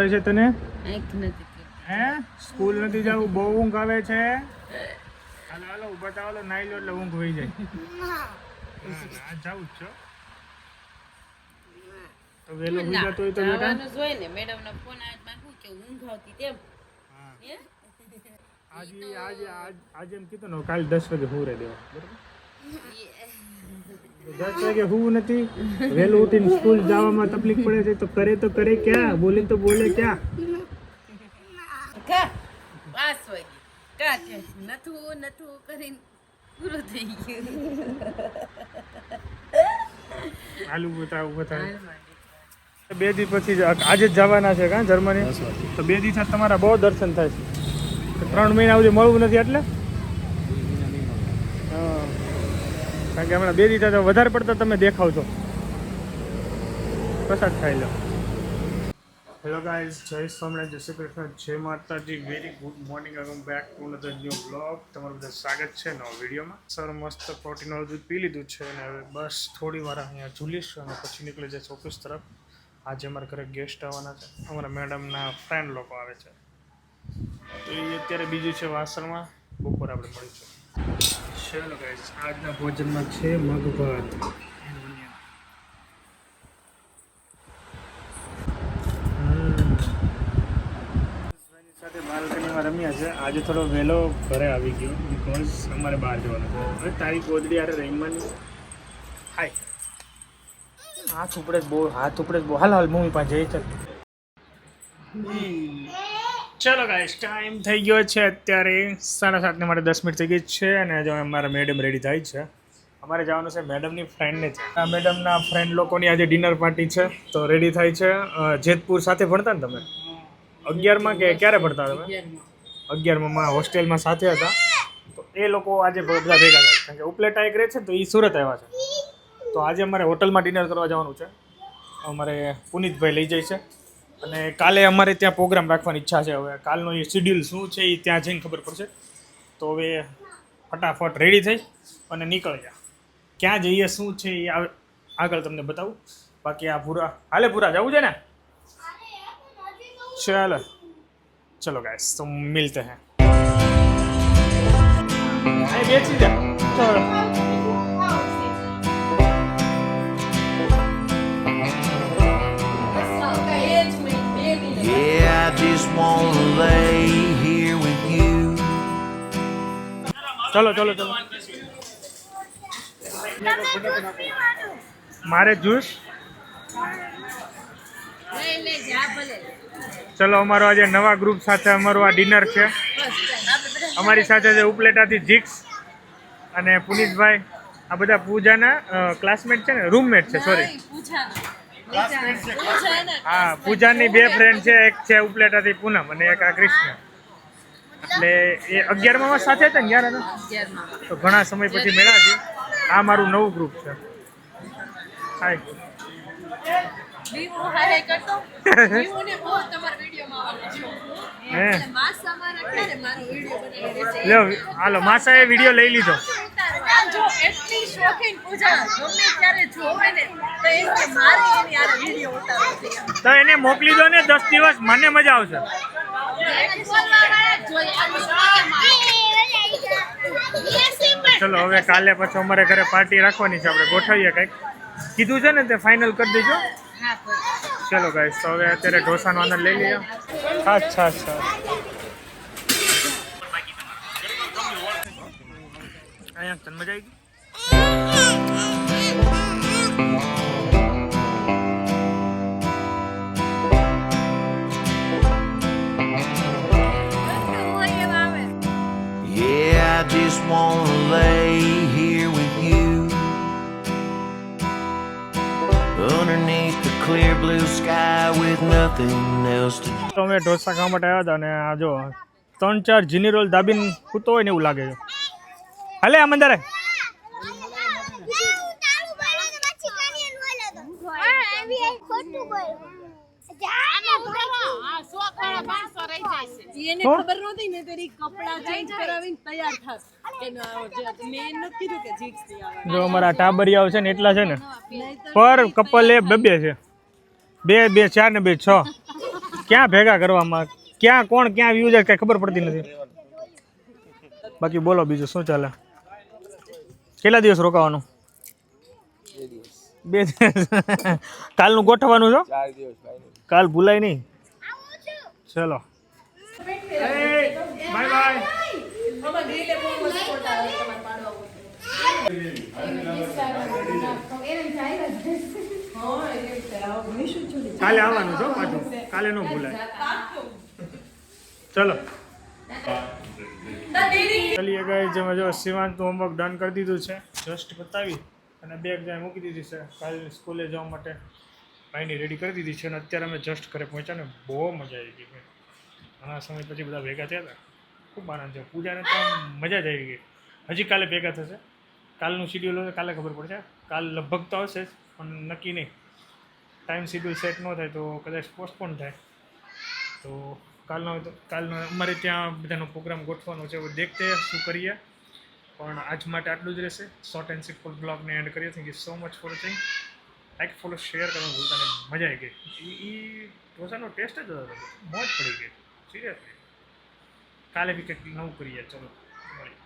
આવે છે તને? નથી હે સ્કૂલ નથી જવું, બહુ ઊંઘ આવે છે. હાલો હાલો ઊભા થાવ, હાલો નાઈ લો એટલે ઊંઘ વહી જાય. ના જાવું જ છો તો વેલો હોઈ જતો હોય તો બેટા જોઈ ને મેડમ નો ફોન આવે માંગુ કે ઊંઘ આવતી તેમ. આજે એમ કીધું ને કાલે 10 વાગે હુંરે દેવા, બરાબર? 10 વાગે હું નથી, વહેલું ઉઠીને સ્કૂલ જવામાં તકલીફ પડે છે તો કરે ક્યાં, બોલે તો બોલે ક્યાં? કા 5 વાગે કા કે નથું કરીને પૂરું થઈ ગયું. હાલું બતાવ 2 દી પછી આજે જ જવાના છે કાં જર્મની? તો 2 દિવસ તમારા બહુ દર્શન થાય છે. 3 મહિના સુધી મળવું નથી એટલે? હા, કારણ કે હમણાં 2 દિવસ તો વધારે પડતા તમે દેખાવ છો. પ્રસાદ ખાઈ લો. હેલો ગાઈઝ, જય સ્વામિનારાયણ, જય શ્રી કૃષ્ણ, જય માતાજી, very good morning. Welcome back to another new blog. તમારું બધા સ્વાગત છે નવા વિડીયોમાં. સર મસ્ત પ્રોટીનવાળું દૂધ પી લીધું છે અને હવે બસ થોડી વાર અહીંયા ઝૂલીશું અને પછી નીકળી જઈશ ઓફિસ તરફ. આજે અમારા ઘરે ગેસ્ટ આવવાના છે, અમારા મેડમના ફ્રેન્ડ લોકો આવે છે. તો એ અત્યારે બીજું છે વાસણમાં, બપોર આપણે મળીશું. ચલો ગાઈઝ, આજના ભોજનમાં છે મગ ભાત. સાથે બાલ્કનીમાં રમ્યા છે. આજે થોડો વહેલો ઘરે આવી ગયો બિકોઝ અમારે બહાર જવાનું છે. હવે તારી ગોદડી યારે રહીમાની હાય હાથ ઉપડે જ બહુ હાલ મમ્મી પાસે જઈ ચાલ. ચલો ગાઈસ, ટાઈમ થઈ ગયો છે અત્યારે 7:30 ને મારે 10 મિનિટ થઈ ગઈ છે અને આજે અમારા મેડમ રેડી થાય છે. અમારે જવાનું છે મેડમની ફ્રેન્ડને છે. આ મેડમના ફ્રેન્ડ લોકોની આજે ડિનર પાર્ટી છે તો રેડી થાય છે. જેતપુર સાથે ભણતા ને તમે? 11માં કે ક્યારે ભણતા તમે? 11માં હોસ્ટેલમાં સાથે હતા. તો એ લોકો આજે બધા ભેગા થાય કારણ કે ઉપલેટા એક રહે છે તો એ સુરત આવ્યા છે. તો આજે અમારે હોટલમાં ડિનર કરવા જવાનું છે. અમારે પુનિતભાઈ લઈ જાય છે અને કાલે અમારે ત્યાં પ્રોગ્રામ રાખવાની ઈચ્છા છે. હવે કાલનો એ શિડ્યુલ શું છે એ ત્યાં જઈને ખબર પડશે. તો હવે ફટાફટ રેડી થઈ અને નીકળી જા. ક્યાં જઈએ શું છે એ આગળ તમને બતાવું. બાકી આ પૂરા પૂરા જવું છે ને? चलो गाइस, तो मिलते हैं. बेची जा. चलो. Yeah, I just wanna lay here with you. चलो. मारे जूस. ले जा भले. ચલો, અમારો આજે નવા ગ્રુપ સાથે અમારું આ ડિનર છે. અમારી સાથે છે ઉપલેટાથી જીક્સ અને પુનિતભાઈ. આ બધા પૂજાના ક્લાસમેટ છે ને, રૂમમેટ છે. સોરી, હા, પૂજાની 2 ફ્રેન્ડ છે. એક છે ઉપલેટાથી પૂનમ અને એક આ કૃષ્ણ. એટલે એ 11માં સાથે હતા ને? 11 તો ઘણા સમય પછી મળ્યા છે. આ મારું નવું ગ્રુપ છે. હાય. હાલો, માસાએ વિડીયો લઈ લીધો. તો એને મોકલી દો ને 10 દિવસ, મને મજા આવશે. ચલો, હવે કાલે પછી અમારે ઘરે પાર્ટી રાખવાની છે. આપણે ગોઠવીએ કંઈક. કીધું છે ને તે ફાઇનલ કરી દેજો. ચલો ગાઈસ, તો હવે અત્યારે ઢોસાનો આનંદ લઈ લઈએ. અચ્છા. અહીંયા તને મજા આવી ગઈ? Yeah, I just wanna lay here with you underneath the clear blue sky with nothing else to do. તો અમે ઢોસા ખાવા માટે આવ્યા હતા અને આ જો 3-4 જીની રોલ દાબીને કૂતો હોય ને એવું લાગે છે. હાલે આ મંદિરે જો અમારા ટાબરિયાઓ છે ને એટલા છે ને પર કપલ એ 2 છે. 2, 4 ને 2, 6. ક્યાં ભેગા કરવામાં ક્યાં કોણ ક્યાં વ્યૂ જાય કઈ ખબર પડતી નથી. બાકી બોલો બીજું શું ચાલે? કેટલા દિવસ રોકાવાનું? 2 દિવસ. કાલનું ગોઠવવાનું છો? 4 દિવસ કાલ ભૂલાય નહીં. ચલો બાય બાય. કાલે આવવાનું છો પાછું, કાલે ન ભૂલાય. ચલો ચલીએ ગઈ જે જો શિવાંતનું હોમવર્ક ડન કરી દીધું છે, જસ્ટ બતાવી અને બેગ જ્યાં મૂકી દીધી છે કાલે સ્કૂલે જવા માટે ભાઈની રેડી કરી દીધી છે. અને અત્યારે અમે જસ્ટ ઘરે પહોંચ્યા ને બહુ મજા આવી ગઈ ભાઈ. ઘણા સમય પછી બધા ભેગા થયા હતા, ખૂબ આનંદ છે. પૂજાને તો મજા જ આવી ગઈ. હજી કાલે ભેગા થશે, કાલનું શિડ્યુલ હોય કાલે ખબર પડશે. કાલ લગભગ તો આવશે જ પણ નક્કી નહીં. ટાઈમ શિડ્યુલ સેટ ન થાય તો કદાચ પોસ્ટપોન થાય. તો કાલનો અમારે ત્યાં બધાનો પ્રોગ્રામ ગોઠવાનો છે. હવે દેખતે શું કરીએ, પણ આજ માટે આટલું જ રહેશે. શોર્ટ એન્ડ સિમ્પલ બ્લોગને એન્ડ કરીએ. Thank you so much for watching. Like follow share કરવાનું ભૂલતા નહીં. મજા આવી ગઈ. એ ઢોસાનો ટેસ્ટ જ હતો, મોજ પડી ગઈ સિરિયસલી. કાલે બી કંઈક નવું કરીએ. ચલો મળીએ.